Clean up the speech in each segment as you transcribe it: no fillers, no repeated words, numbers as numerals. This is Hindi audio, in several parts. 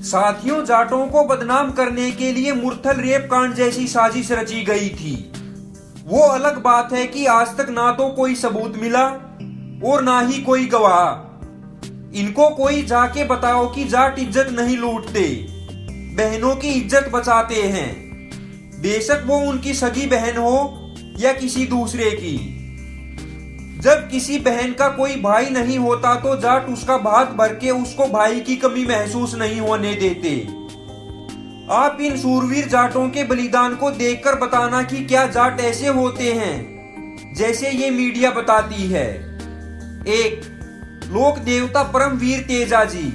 साथियों, जाटों को बदनाम करने के लिए मुरथल रेप कांड जैसी साजिश रची गई थी। वो अलग बात है कि आज तक ना तो कोई सबूत मिला और ना ही कोई गवाह। इनको कोई जाके बताओ कि जाट इज्जत नहीं लूटते, बहनों की इज्जत बचाते हैं, बेशक वो उनकी सगी बहन हो या किसी दूसरे की। जब किसी बहन का कोई भाई नहीं होता तो जाट उसका भाग भर के उसको भाई की कमी महसूस नहीं होने देते। आप इन शूरवीर जाटों के बलिदान को देखकर बताना कि क्या जाट ऐसे होते हैं जैसे ये मीडिया बताती है। 1. लोक देवता परमवीर तेजाजी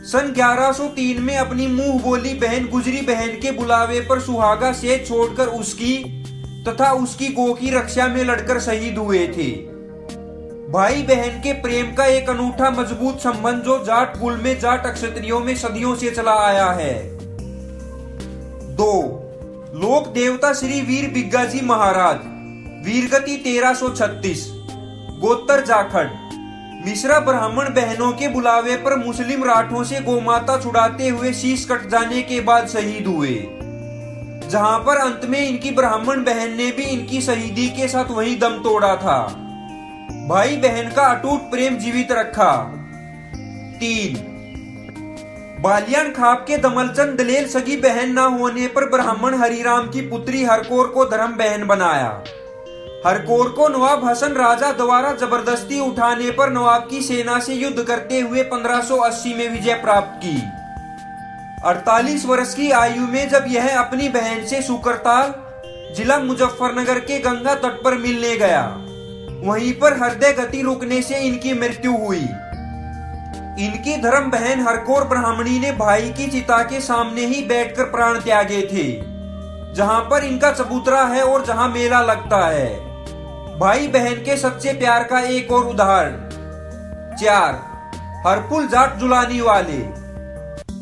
सन 1103 में अपनी मुंह बोली बहन गुजरी बहन के बुलावे पर सुहागा से छोड़कर उसकी तथा उसकी गो की रक्षा में लड़कर शहीद हुए थे। भाई बहन के प्रेम का एक अनूठा मजबूत संबंध जो जाट कुल में जाट क्षत्रियों में सदियों से चला आया है। 2. लोक देवता श्री वीर बिग्गाजी महाराज वीरगति 1336 गोत्र जाखड़ मिश्रा ब्राह्मण बहनों के बुलावे पर मुस्लिम राठों से गोमाता छुड़ाते हुए शीश कट जाने के बाद शहीद हुए, जहां पर अंत में इनकी ब्राह्मण बहन ने भी इनकी शहीदी के साथ वहीं दम तोड़ा था। भाई बहन का अटूट प्रेम जीवित रखा। 3. बालियान खाप के दमलचंद दलेल सगी बहन न होने पर ब्राह्मण हरिराम की पुत्री हरकोर को धर्म बहन बनाया। हरकोर को नवाब हसन राजा द्वारा जबरदस्ती उठाने पर नवाब की सेना से युद्ध करते हुए 1580 में विजय प्राप्त की। 48 वर्ष की आयु में जब यह अपनी बहन से सुकरताल जिला मुजफ्फरनगर के गंगा तट पर मिलने गया, वहीं पर हृदय गति रुकने से इनकी मृत्यु हुई। इनकी धर्म बहन हरकोर ब्राह्मणी ने भाई की चिता के सामने ही बैठकर प्राण त्यागे थे, जहां पर इनका चबूतरा है और जहां मेला लगता है। भाई बहन के सच्चे प्यार का एक और उदाहरण। 4. हरपुल जाट जुलानी वाले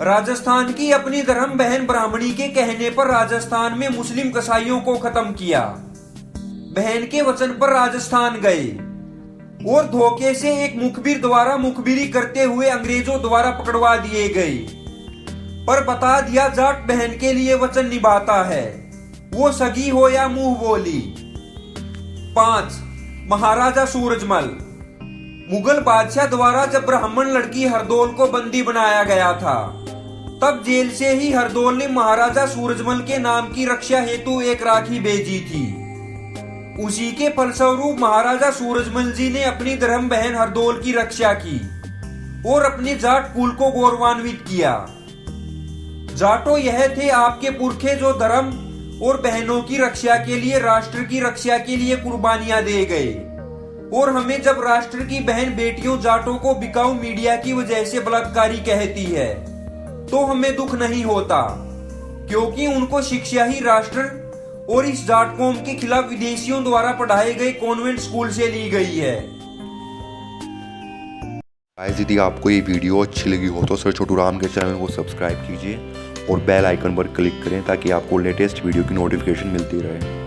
राजस्थान की अपनी धर्म बहन ब्राह्मणी के कहने पर राजस्थान में मुस्लिम कसाईयों को खत्म किया। बहन के वचन पर राजस्थान गए और धोखे से एक मुखबिर द्वारा मुखबिरी करते हुए अंग्रेजों द्वारा पकड़वा दिए गए, पर बता दिया जाट बहन के लिए वचन निभाता है, वो सगी हो या मुंह बोली। 5. महाराजा सूरजमल मुगल बादशाह द्वारा जब ब्राह्मण लड़की हरदौल को बंदी बनाया गया था, तब जेल से ही हरदौल ने महाराजा सूरजमल के नाम की रक्षा हेतु एक राखी भेजी थी। उसी के फलस्वरूप महाराजा सूरजमल जी ने अपनी धर्म बहन हरदौल की रक्षा की और अपने जाट कुल को गौरवान्वित किया। जाटो, यह थे आपके पुरखे जो धर्म और बहनों की रक्षा के लिए, राष्ट्र की रक्षा के लिए कुर्बानियां दे गए। और हमें जब राष्ट्र की बहन बेटियों जाटों को बिकाऊ मीडिया की वजह से बलात्कारी कहती है तो हमें दुख नहीं होता, क्योंकि उनको शिक्षा ही राष्ट्र और इस जाट कौम के खिलाफ विदेशियों द्वारा पढ़ाए गए कॉन्वेंट स्कूल से ली गई है। यदि आपको ये वीडियो अच्छी लगी हो तो सर छोटू राम के चैनल को सब्सक्राइब कीजिए और बेल आइकन पर क्लिक करें ताकि आपको लेटेस्ट वीडियो की नोटिफिकेशन मिलती रहे।